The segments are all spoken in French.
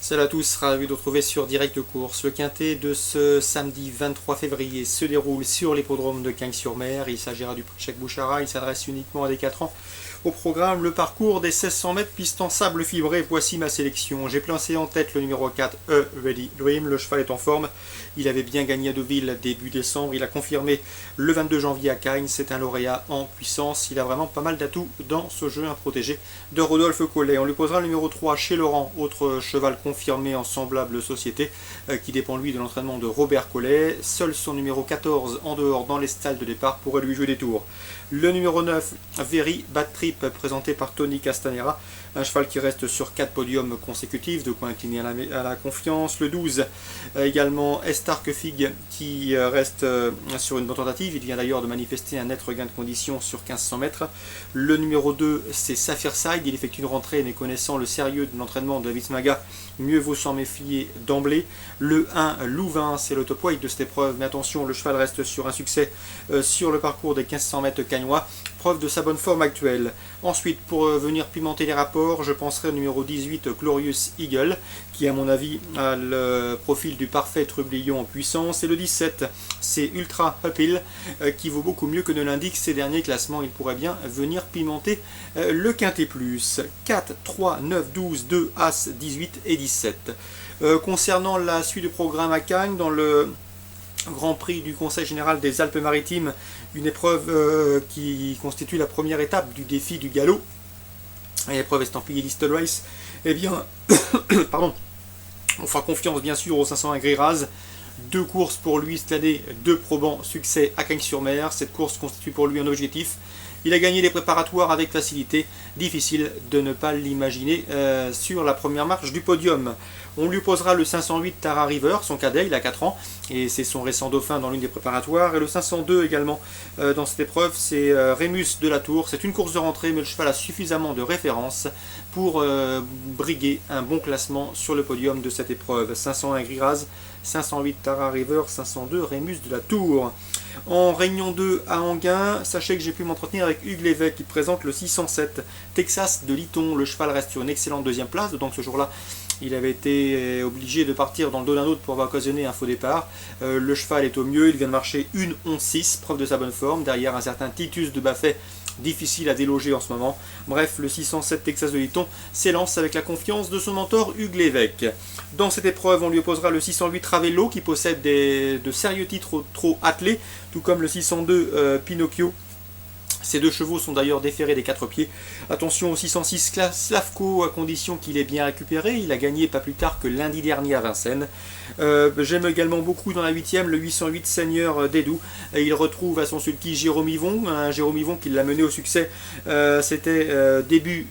Salut à tous, ravi de vous retrouver sur Direct Course. Le quintet de ce samedi 23 février se déroule sur l'hippodrome de Cagnes-sur-Mer. Il s'agira du prix Cheikh Bouchara, il s'adresse uniquement à des 4 ans. Au programme, le parcours des 1600 mètres, piste en sable fibré. Voici ma sélection. J'ai placé en tête le numéro 4, Ready Dream. Le cheval est en forme. Il avait bien gagné à Deauville début décembre. Il a confirmé le 22 janvier à Cagnes. C'est un lauréat en puissance. Il a vraiment pas mal d'atouts dans ce jeu, un protégé de Rodolphe Collet. On lui posera le numéro 3 chez Laurent, autre cheval confirmé en semblable société, qui dépend lui de l'entraînement de Robert Collet. Seul son numéro 14 en dehors dans les stalles de départ pourrait lui jouer des tours. Le numéro 9, Very Bad Trip, présenté par Tony Castanera, un cheval qui reste sur 4 podiums consécutifs, de quoi incliner à la confiance. Le 12, également Estark Fig, qui reste sur une bonne tentative, il vient d'ailleurs de manifester un net regain de condition sur 1500 mètres. Le numéro 2, c'est Saphirside, il effectue une rentrée, mais connaissant le sérieux de l'entraînement de David Maga, mieux vaut s'en méfier d'emblée. Le 1, Louvain, c'est le top weight de cette épreuve, mais attention, le cheval reste sur un succès sur le parcours des 1500 mètres cagnois, preuve de sa bonne forme actuelle. Ensuite, pour venir pimenter les rapports, je penserai au numéro 18, Glorious Eagle, qui à mon avis a le profil du parfait trublion en puissance. Et le 17, c'est Ultra Uphill, qui vaut beaucoup mieux que ne l'indiquent ces derniers classements. Il pourrait bien venir pimenter le quintet plus. 4, 3, 9, 12, 2, As, 18 et 17. Concernant la suite du programme à Cagnes, dans le Grand Prix du Conseil Général des Alpes-Maritimes, une épreuve qui constitue la première étape du défi du galop, l'épreuve estampillée Listed Race, eh bien, pardon, on fera confiance bien sûr au 501 Gris-Raz. 2 courses pour lui cette année, 2 probants succès à Cagnes-sur-Mer. Cette course constitue pour lui un objectif. Il a gagné les préparatoires avec facilité, difficile de ne pas l'imaginer sur la première marche du podium. On lui posera le 508 Tara River, son cadet, il a 4 ans, et c'est son récent dauphin dans l'une des préparatoires. Et le 502 également dans cette épreuve, c'est Rémus de la Tour. C'est une course de rentrée, mais le cheval a suffisamment de références pour briguer un bon classement sur le podium de cette épreuve. 501 Gris-Raz, 508 Tara River, 502 Rémus de la Tour. En réunion 2 à Enghien, sachez que j'ai pu m'entretenir avec Hugues Lévesque qui présente le 607 Texas de Liton. Le cheval reste sur une excellente deuxième place, donc ce jour-là il avait été obligé de partir dans le dos d'un autre pour avoir occasionné un faux départ. Le cheval est au mieux, il vient de marcher une 11-6, preuve de sa bonne forme, derrière un certain Titus de Baffet, difficile à déloger en ce moment. Bref, le 607 Texas de Liton s'élance avec la confiance de son mentor Hugues Lévesque. Dans cette épreuve, on lui opposera le 608 Ravello qui possède de sérieux titres trop attelés, tout comme le 602 Pinocchio. Ces 2 chevaux sont d'ailleurs déférés des 4 pieds. Attention au 606 Slavko, à condition qu'il ait bien récupéré. Il a gagné pas plus tard que lundi dernier à Vincennes. J'aime également beaucoup dans la 8e le 808 Seigneur Dédou. Il retrouve à son sulky Jérôme Yvon, un Jérôme Yvon qui l'a mené au succès. C'était début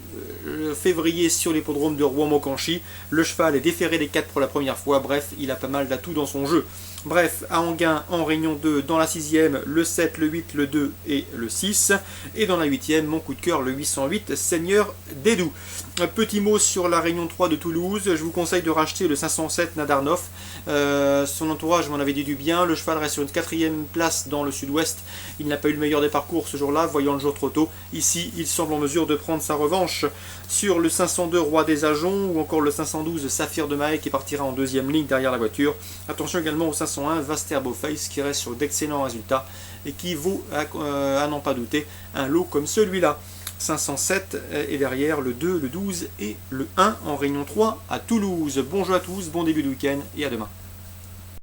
février sur l'hippodrome de Rouen-Mocanchi. Le cheval est déféré des 4 pour la première fois. Bref, il a pas mal d'atouts dans son jeu. Bref, à Enghien, en réunion 2, dans la 6e, le 7, le 8, le 2 et le 6. Et dans la 8e, mon coup de cœur, le 808, Seigneur Dédou. Un petit mot sur la réunion 3 de Toulouse. Je vous conseille de racheter le 507 Nadarnov. Son entourage m'en avait dit du bien. Le cheval reste sur une 4e place dans le sud-ouest. Il n'a pas eu le meilleur des parcours ce jour-là, voyant le jour trop tôt. Ici, il semble en mesure de prendre sa revanche sur le 502 Roi des Ajoncs ou encore le 512 Saphir de Mahé qui partira en 2e ligne derrière la voiture. Attention également au 501 Vaster Beauface qui reste sur d'excellents résultats et qui vaut, à n'en pas douter, un lot comme celui-là. 507 et derrière le 2, le 12 et le 1 en réunion 3 à Toulouse. Bonjour à tous, bon début de week-end et à demain.